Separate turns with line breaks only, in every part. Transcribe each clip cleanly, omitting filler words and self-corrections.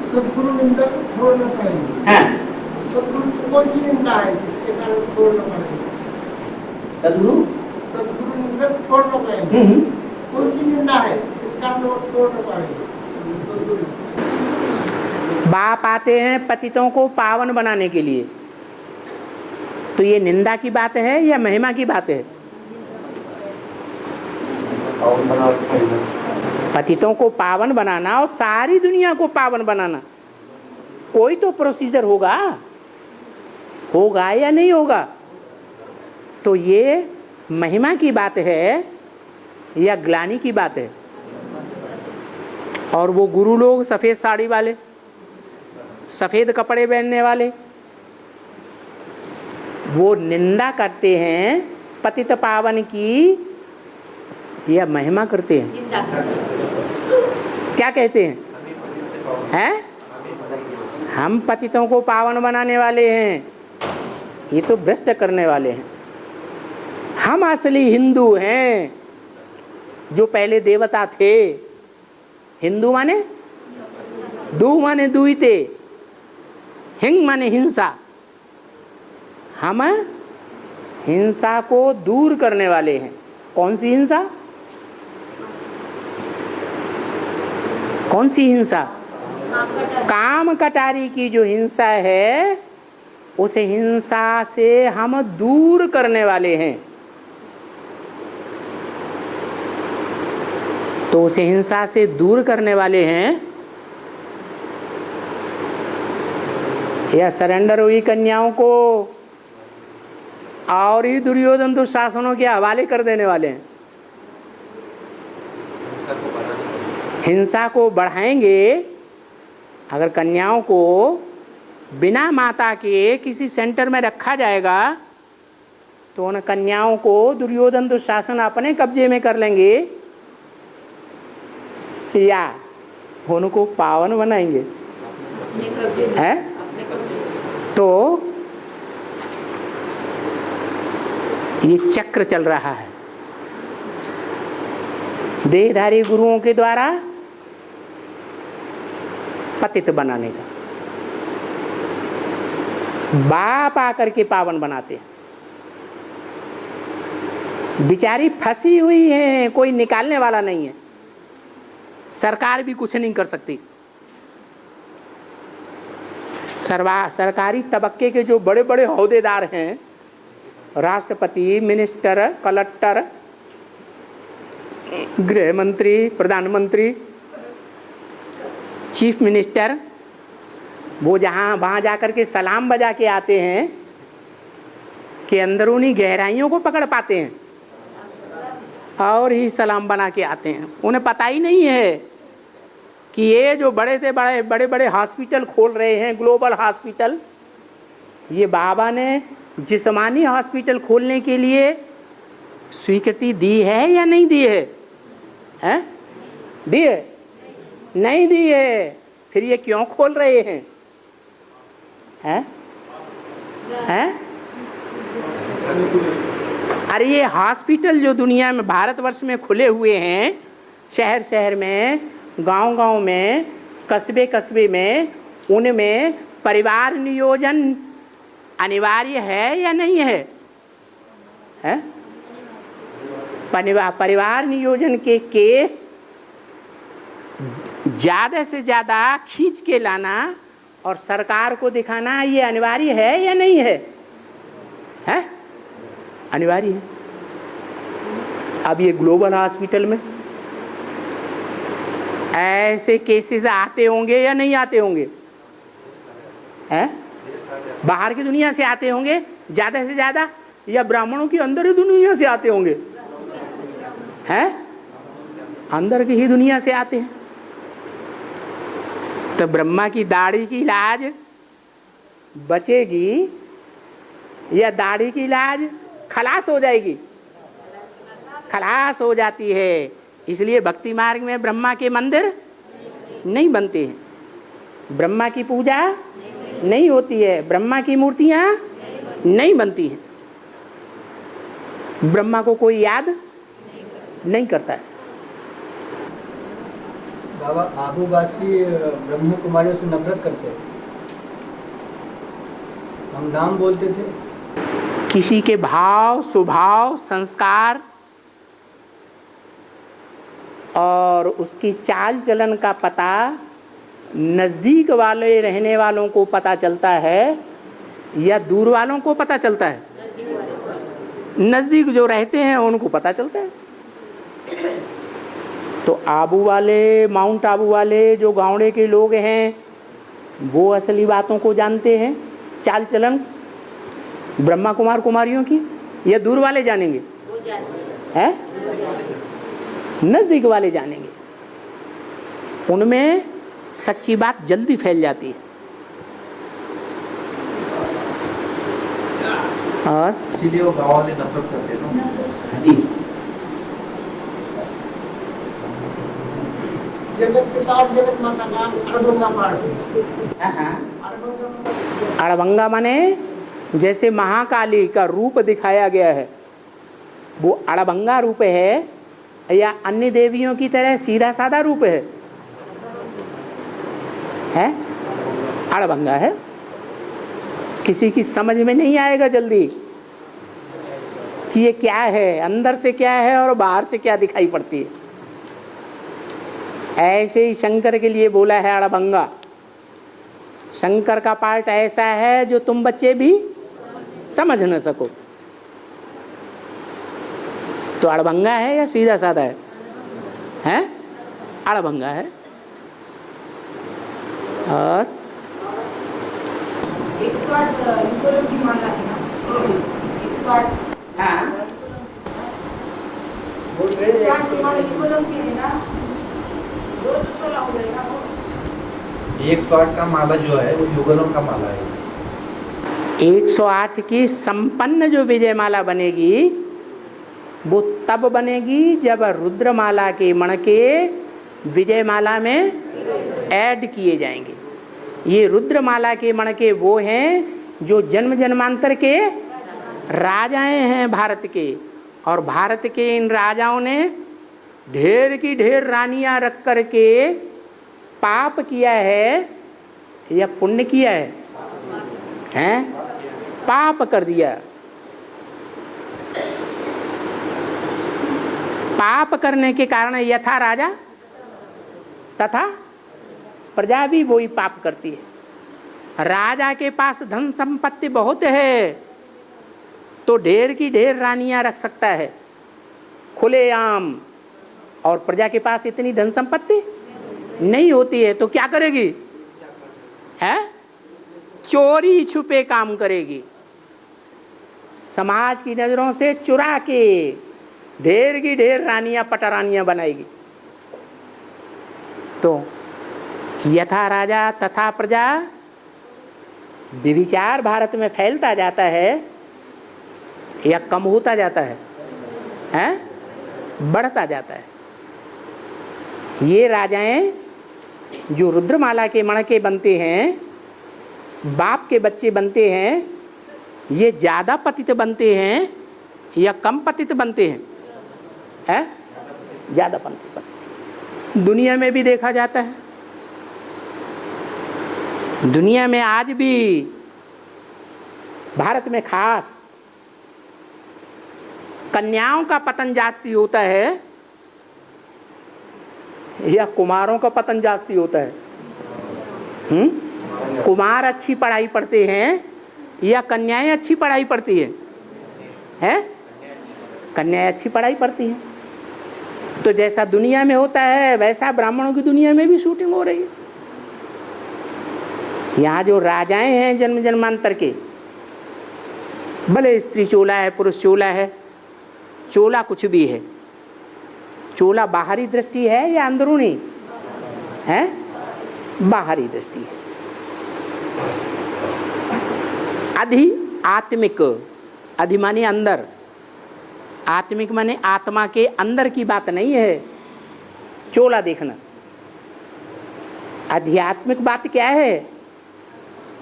सदगुरु निंदा छोड़ न पाएंगे।
हाँ,
सदगुरु की कौन सी निंदा है जिसके कारण छोड़ न पाएंगे?
सदगुरु
सदगुरु निंदा छोड़ न पाएंगे। कौन सी निंदा है जिस कारण वो छोड़ न पाएंगे?
बाप आते हैं पतितों को पावन बनाने के लिए, तो ये निंदा की बात है या महिमा की बात है? पतितों को पावन बनाना और सारी दुनिया को पावन बनाना, कोई तो प्रोसीजर होगा या नहीं होगा? तो ये महिमा की बात है या ग्लानि की बात है? और वो गुरु लोग सफेद साड़ी वाले, सफेद कपड़े पहनने वाले, वो निंदा करते हैं पतित पावन की या महिमा करते हैं? क्या कहते हैं? हम पतितों को पावन बनाने वाले हैं, ये तो भ्रष्ट करने वाले हैं। हम असली हिंदू हैं, जो पहले देवता थे। हिंदू माने दू माने दुईते, हिंग माने हिंसा। हम हिंसा को दूर करने वाले हैं। कौन सी हिंसा? कौन सी हिंसा? काम कटारी की जो हिंसा है, उस हिंसा से हम दूर करने वाले हैं। तो उस हिंसा से दूर करने वाले हैं या सरेंडर हुई कन्याओं को और ही दुर्योधन दुशासनों के हवाले कर देने वाले हैं। हिंसा को बढ़ाएंगे। अगर कन्याओं को बिना माता के किसी सेंटर में रखा जाएगा तो उन कन्याओं को दुर्योधन दुशासन अपने कब्जे में कर लेंगे या उनको पावन बनाएंगे, है? तो ये चक्र चल रहा है देहधारी गुरुओं के द्वारा पतित बनाने का। बाप आकर के पावन बनाते हैं। बिचारी फंसी हुई है, कोई निकालने वाला नहीं है। सरकार भी कुछ नहीं कर सकती। सरकारी तबक्के के जो बड़े बड़े ओहदेदार हैं, राष्ट्रपति, मिनिस्टर, कलेक्टर, गृह मंत्री, प्रधानमंत्री, चीफ मिनिस्टर, वो वहाँ जाकर के सलाम बजा के आते हैं कि अंदरूनी गहराइयों को पकड़ पाते हैं और ही सलाम बना के आते हैं। उन्हें पता ही नहीं है कि ये जो बड़े से बड़े बड़े हॉस्पिटल खोल रहे हैं, ग्लोबल हॉस्पिटल, ये बाबा ने जिस्मानी हॉस्पिटल खोलने के लिए स्वीकृति दी है या नहीं दी है? हैं? दी है? नहीं दी है। फिर ये क्यों खोल रहे हैं? हैं? हैं? अरे ये हॉस्पिटल जो दुनिया में, भारतवर्ष में खुले हुए हैं, शहर शहर में, गांव गांव में, कस्बे कस्बे में, उनमें परिवार नियोजन अनिवार्य है या नहीं है? हैं? परिवार नियोजन के केस ज़्यादा से ज़्यादा खींच के लाना और सरकार को दिखाना, ये अनिवार्य है या नहीं है? है? अनिवार्य है। अब ये ग्लोबल हॉस्पिटल में ऐसे केसेस आते होंगे या नहीं आते होंगे? हैं? बाहर की दुनिया से आते होंगे ज़्यादा से ज़्यादा, या ब्राह्मणों की अंदर ही दुनिया से आते होंगे? हैं? अंदर की ही दुनिया से आते हैं। तो ब्रह्मा की दाढ़ी की लाज बचेगी या दाढ़ी की लाज खलास हो जाएगी? खलास हो जाती है। इसलिए भक्ति मार्ग में ब्रह्मा के मंदिर नहीं बनते हैं, ब्रह्मा की पूजा नहीं होती है, ब्रह्मा की मूर्तियां नहीं बनती हैं, ब्रह्मा को कोई याद नहीं करता है।
बाबा आबूबासी ब्रह्म कुमारियों से नफरत करते हैं। हम नाम बोलते थे।
किसी के भाव, स्वभाव, संस्कार और उसकी चाल चलन का पता नज़दीक वाले रहने वालों को पता चलता है या दूर वालों को पता चलता है? नज़दीक जो रहते हैं उनको पता चलता है। तो आबू वाले, माउंट आबू वाले जो गाँवड़े के लोग हैं वो असली बातों को जानते हैं, चाल चलन ब्रह्मा कुमार कुमारियों की, या दूर वाले जानेंगे? हैं? नज़दीक वाले जानेंगे। उनमें सच्ची बात जल्दी फैल जाती है। और
इसीलिए वो गाँव वाले नफरत करते हैं ना।
जी,
जगत पिता और जगत माता का अड़भंगा पाठ।
अड़भंगा माने जैसे महाकाली का रूप दिखाया गया है वो अड़भंगा रूप है या अन्य देवियों की तरह सीधा साधा रूप है? अड़भंगा है। किसी की समझ में नहीं आएगा जल्दी कि ये क्या है, अंदर से क्या है और बाहर से क्या दिखाई पड़ती है। ऐसे ही शंकर के लिए बोला है अड़भंगा। शंकर का पार्ट ऐसा है जो तुम बच्चे भी समझ न सको। तो अड़भंगा है या सीधा साधा है? हैं? अड़भंगा है। और
108 इनको की माला है ना, 108।
हाँ,
108 की माला इनको की है ना, 216 हो जाएगा वो।
108 का माला जो है वो युगलों का माला है।
108 की संपन्न जो विजयमाला बनेगी वो तब बनेगी जब रुद्रमाला के मणके विजयमाला में ऐड किए जाएंगे। ये रुद्रमाला के मणके वो हैं जो जन्म जन्मांतर के राजाएं हैं भारत के, और भारत के इन राजाओं ने ढेर की ढेर रानियां रख कर के पाप किया है या पुण्य किया है? हैं? पाप कर दिया। पाप करने के कारण यथा राजा तथा प्रजा भी वही पाप करती है। राजा के पास धन संपत्ति बहुत है तो ढेर की ढेर रानियां रख सकता है खुलेआम, और प्रजा के पास इतनी धन संपत्ति नहीं होती है तो क्या करेगी? है? चोरी छुपे काम करेगी। समाज की नजरों से चुरा के ढेर की ढेर रानियां पटरानियां बनाएगी। तो यथा राजा तथा प्रजा विचार भारत में फैलता जाता है या कम होता जाता है? हैं? बढ़ता जाता है। ये राजाएं जो रुद्रमाला के मणके बनते हैं, बाप के बच्चे बनते हैं, ये ज़्यादा पतित बनते हैं या कम पतित बनते हैं? है? ज़्यादा पतित बनते। दुनिया में भी देखा जाता है। दुनिया में आज भी भारत में खास कन्याओं का पतन जास्ती होता है या कुमारों का पतन जास्ती होता है? कुमार अच्छी पढ़ाई पढ़ते हैं या कन्याएं अच्छी पढ़ाई पढ़ती हैं? कन्याएं अच्छी पढ़ाई पढ़ती हैं। तो जैसा दुनिया में होता है वैसा ब्राह्मणों की दुनिया में भी शूटिंग हो रही है। यहाँ जो राजाएं हैं जन्म जन्मांतर के, भले स्त्री चोला है पुरुष चोला है, चोला कुछ भी है, चोला बाहरी दृष्टि है या अंदरूनी है? बाहरी दृष्टि है। अधि आत्मिक, अधि माने अंदर, आत्मिक माने आत्मा के अंदर की बात नहीं है चोला देखना। आध्यात्मिक बात क्या है?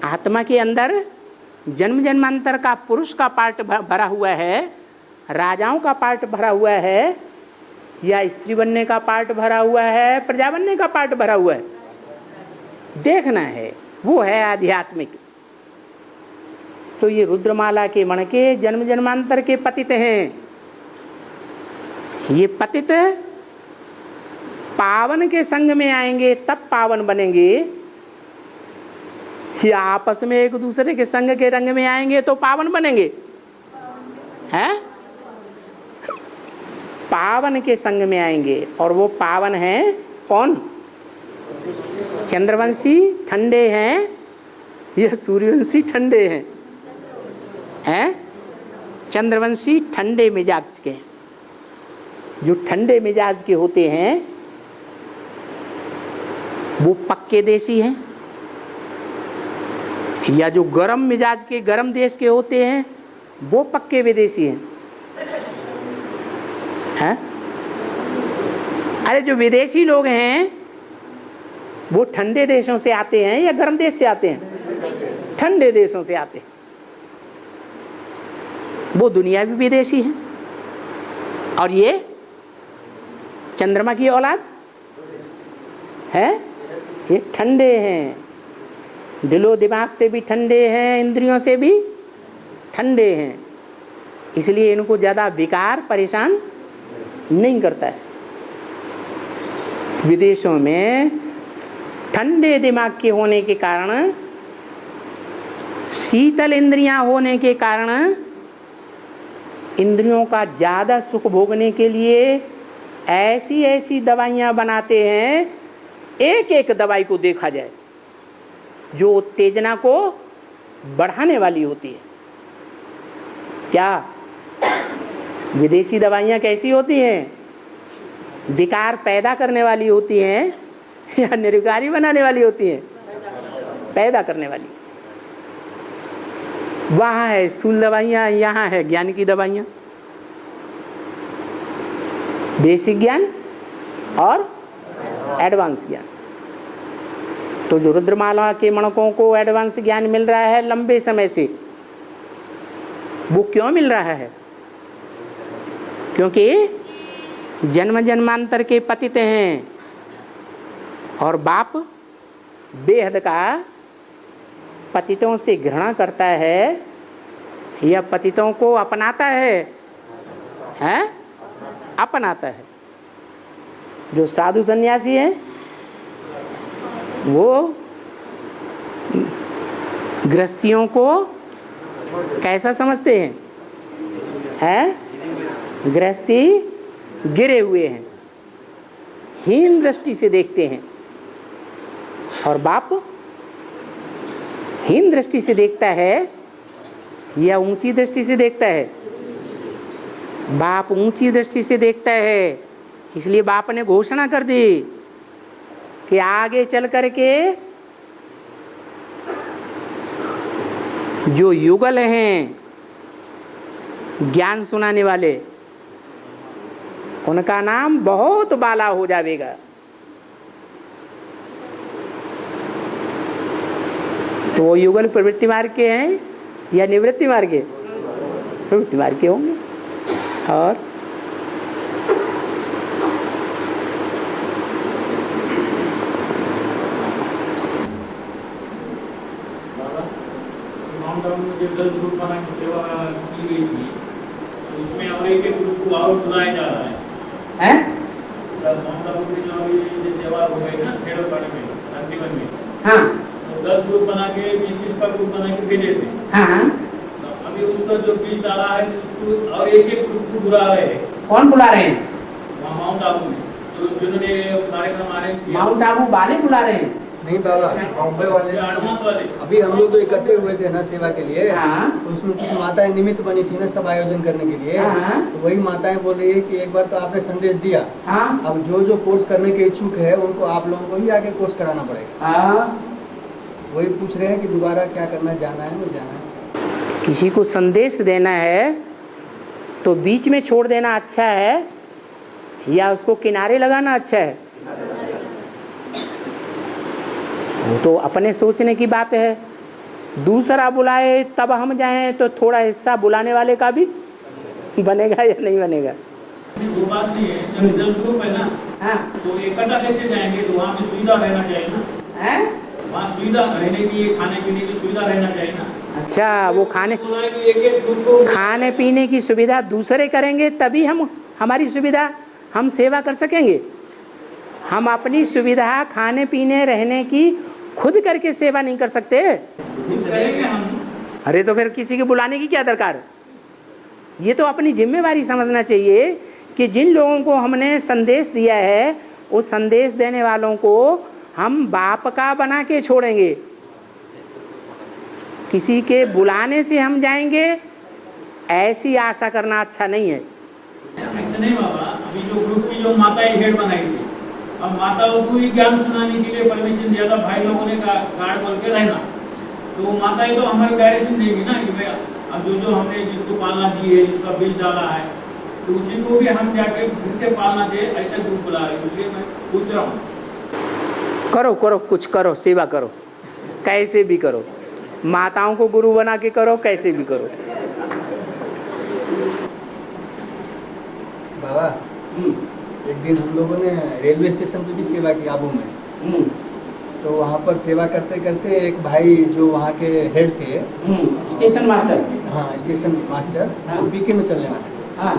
आत्मा के अंदर जन्म जन्मांतर का पुरुष का पार्ट भरा हुआ है, राजाओं का पार्ट भरा हुआ है, या स्त्री बनने का पार्ट भरा हुआ है, प्रजा बनने का पार्ट भरा हुआ है, देखना है। वो है आध्यात्मिक। तो ये रुद्रमाला के मण के जन्म जन्मांतर के पतित हैं। ये पतित पावन के संग में आएंगे तब पावन बनेंगे, या आपस में एक दूसरे के संग के रंग में आएंगे तो पावन बनेंगे? हैं? पावन के संग में आएंगे। और वो पावन हैं कौन? चंद्रवंशी ठंडे हैं या सूर्यवंशी ठंडे हैं? हैं? चंद्रवंशी ठंडे मिजाज के हैं। जो ठंडे मिजाज के होते हैं वो पक्के देशी हैं, या जो गरम मिजाज के गरम देश के होते हैं वो पक्के विदेशी हैं। हैं? अरे जो विदेशी लोग हैं वो ठंडे देशों से आते हैं या गर्म देश से आते हैं? ठंडे देशों से आते हैं। वो दुनियावी विदेशी हैं। और ये चंद्रमा की औलाद है, ये ठंडे हैं, दिलो दिमाग से भी ठंडे हैं, इंद्रियों से भी ठंडे हैं। इसलिए इनको ज़्यादा विकार परेशान नहीं करता है। विदेशों में ठंडे दिमाग के होने के कारण, शीतल इंद्रियां होने के कारण, इंद्रियों का ज़्यादा सुख भोगने के लिए ऐसी ऐसी दवाइयाँ बनाते हैं, एक एक दवाई को देखा जाए जो उत्तेजना को बढ़ाने वाली होती है। क्या विदेशी दवाइयाँ कैसी होती हैं? विकार पैदा करने वाली होती हैं या निर्विकारी बनाने वाली होती हैं? पैदा करने वाली। वहाँ है स्थूल दवाइयाँ, यहाँ है ज्ञान की दवाइयाँ, बेसिक ज्ञान और एडवांस ज्ञान। तो जो रुद्रमाला के मणकों को एडवांस ज्ञान मिल रहा है लंबे समय से, वो क्यों मिल रहा है? क्योंकि जन्म जन्मांतर के पतित हैं और बाप बेहद का पतितों से घृणा करता है या पतितों को अपनाता है? हैं? अपनाता है। जो साधु सन्यासी हैं वो गृहस्थियों को कैसा समझते हैं? हैं? गृहस्थी गिरे हुए हैं, हीन दृष्टि से देखते हैं। और बाप हीन दृष्टि से देखता है या ऊंची दृष्टि से देखता है? बाप ऊंची दृष्टि से देखता है। इसलिए बाप ने घोषणा कर दी कि आगे चल करके जो युगल हैं ज्ञान सुनाने वाले, उनका नाम बहुत बाला हो जाएगा। तो वो युगल प्रवृत्ति मार्ग के हैं या निवृत्ति मार्ग के? प्रवृत्ति मार्ग के होंगे। और
जब 10 ग्रुप बना के सेवा की गई थी, उसमें और एक ग्रुप को और बुलाया जा रहा है। माउंट आबू की जो सेवा हो गई ना खेड़पाड़ी में, अंतिमन में,
हाँ,
तो 10 ग्रुप बना के 20-20 का ग्रुप बना के भेजे थे।
हाँ,
अभी उसका जो बीज डाला है उसको और एक ग्रुप को बुला रहे हैं।
कौन बुला रहे हैं?
माउंट आबू में जिन्होंने कार्यक्रम आरंभ किया।
माउंट आबू वाले बुला रहे हैं?
नहीं बाबा,
बॉम्बे वाले
एडवांस वाले।
अभी हम लोग तो इकट्ठे हुए थे ना सेवा के लिए,
हाँ।
तो उसमें कुछ माताएं निमित्त बनी थी ना सब आयोजन करने के लिए।
हाँ।
तो वही माताएं बोल रही है कि एक बार तो आपने संदेश दिया,
हाँ,
अब जो जो कोर्स करने के इच्छुक है उनको आप लोगों को ही आगे कोर्स कराना पड़ेगा।
हाँ।
वही पूछ रहे हैं कि दोबारा क्या करना है, जाना है नहीं जाना है।
किसी को संदेश देना है तो बीच में छोड़ देना अच्छा है या उसको किनारे लगाना अच्छा है? वो तो अपने सोचने की बात है। दूसरा बुलाए तब हम जाएं तो थोड़ा हिस्सा बुलाने वाले का भी बनेगा या नहीं बनेगा?
वो बात नहीं है, जब 10 ग्रुप है ना,
हाँ
तो इकट्ठा कैसे जाएंगे? तो वहाँ पे सुविधा रहना चाहिए ना,
हैं?
वहाँ सुविधा रहने की, खाने पीने की सुविधा रहना चाहिए ना।
अच्छा, वो खाने
बोला है कि एक ग्रुप को
खाने पीने की सुविधा दूसरे करेंगे तभी हम हमारी सुविधा हम सेवा कर सकेंगे। हम अपनी सुविधा खाने पीने रहने की खुद करके सेवा नहीं कर सकते।
करेंगे हम।
अरे तो फिर किसी के बुलाने की क्या दरकार? ये तो अपनी जिम्मेवारी समझना चाहिए कि जिन लोगों को हमने संदेश दिया है उस संदेश देने वालों को हम बाप का बना के छोड़ेंगे। किसी के बुलाने से हम जाएंगे ऐसी आशा करना अच्छा नहीं है।
ऐसा नहीं बाबा, अभी जो ग्रुप की जो माताएं हेड बनाई थी, अब माताओं को ही ज्ञान सुनाने के लिए परमिशन दिया था भाई लोगों ने कार्ड बोल के रहना, तो वो माताएं तो हमारी डायरेक्शन देंगी ना कि भाई अब जो हमने जिसको पालना दी है, जिसका बीज डाला है, तो उसी को भी हम जाके फिर से पालना दे, ऐसा ग्रुप बुला रहे हैं। इसलिए मैं पूछ रहा हूँ,
करो करो, कुछ करो, सेवा करो, कैसे भी करो, माताओं को गुरु बना के करो, कैसे भी करो।
बाबा, एक दिन हम लोगों ने रेलवे स्टेशन पे भी सेवा की आबू में। तो वहाँ पर सेवा करते करते एक भाई जो वहाँ के हेड थे,
स्टेशन मास्टर।
हाँ स्टेशन मास्टर,
हाँ।
वो बीके में चलने वाले थे।
हाँ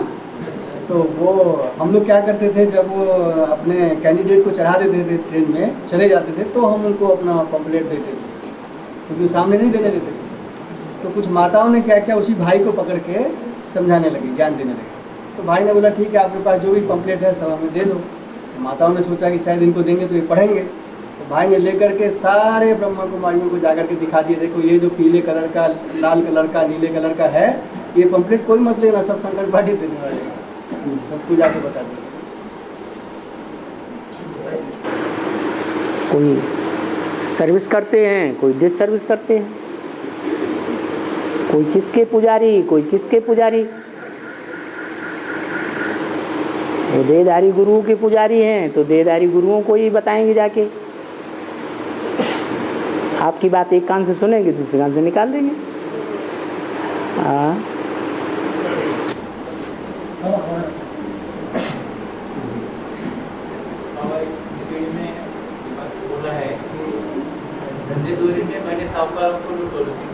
तो वो हम लोग क्या करते थे, जब वो अपने कैंडिडेट को चढ़ा देते थे ट्रेन में चले जाते थे तो हम उनको अपना पम्पलेट देते थे, क्योंकि वो सामने नहीं देने देते थे। तो कुछ माताओं ने क्या किया, उसी भाई को पकड़ के समझाने लगे, ज्ञान देने लगे। तो भाई ने बोला ठीक है, आपके पास जो भी पम्पलेट है सब हमें दे दो। तो माताओं ने सोचा कि शायद इनको देंगे तो ये पढ़ेंगे। तो भाई ने लेकर के सारे ब्रह्मा कुमारियों को जाकर के दिखा दिए, देखो ये जो पीले कलर का, लाल कलर का, नीले कलर का है, ये पम्पलेट कोई मत लेना, सब संकट पार्टी देने वाले हैं। सबको जाके बता दिया।
कोई सर्विस करते हैं, कोई डिस सर्विस करते हैं, कोई किसके पुजारी, कोई किसके पुजारी। वो देहधारी गुरुओं के पुजारी हैं तो देहधारी गुरुओं को ही बताएंगे जाके। आपकी बात एक कान से सुनेंगे, दूसरे कान से निकाल देंगे। हाँ
बोला है कि धंधे दूरी में मैंने साहूकारों को लूटो, लेकिन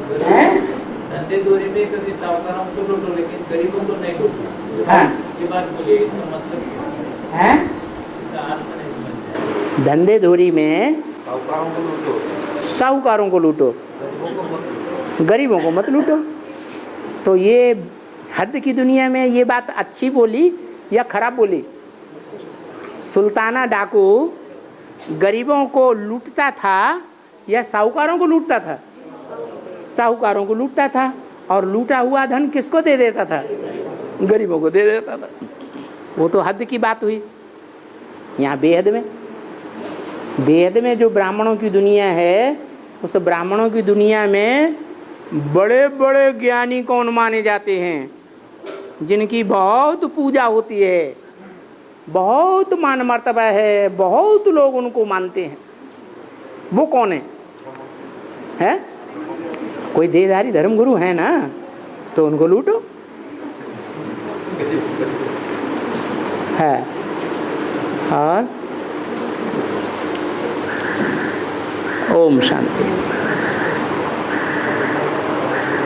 धंधे दूरी में कभी साहूकारों को लूटो लेकिन गरीबों को नहीं लूटो।
हाँ।
ये बात बोलिए, इसका मतलब क्या है? इसका अर्थ नहीं समझ आया।
धंधे धोरी में
साहूकारों को लूटो,
साहूकारों को लूटो,
गरीबों को मत
गरीबों को मत लूटो। तो ये हद की दुनिया में ये बात अच्छी बोली या खराब बोली? सुल्ताना डाकू गरीबों को लूटता था या साहूकारों को लूटता था? साहूकारों को लूटता था, और लूटा हुआ धन किसको दे देता था? गरीबों को दे देता था। वो तो हद की बात हुई। यहाँ बेहद में जो ब्राह्मणों की दुनिया है, उस ब्राह्मणों की दुनिया में बड़े बड़े ज्ञानी कौन माने जाते हैं, जिनकी बहुत पूजा होती है, बहुत मान मर्तबा है, बहुत लोग उनको मानते हैं। वो कौन है? कोई देहधारी धर्मगुरु है ना, तो उनको लूटो। है और ओम शांति।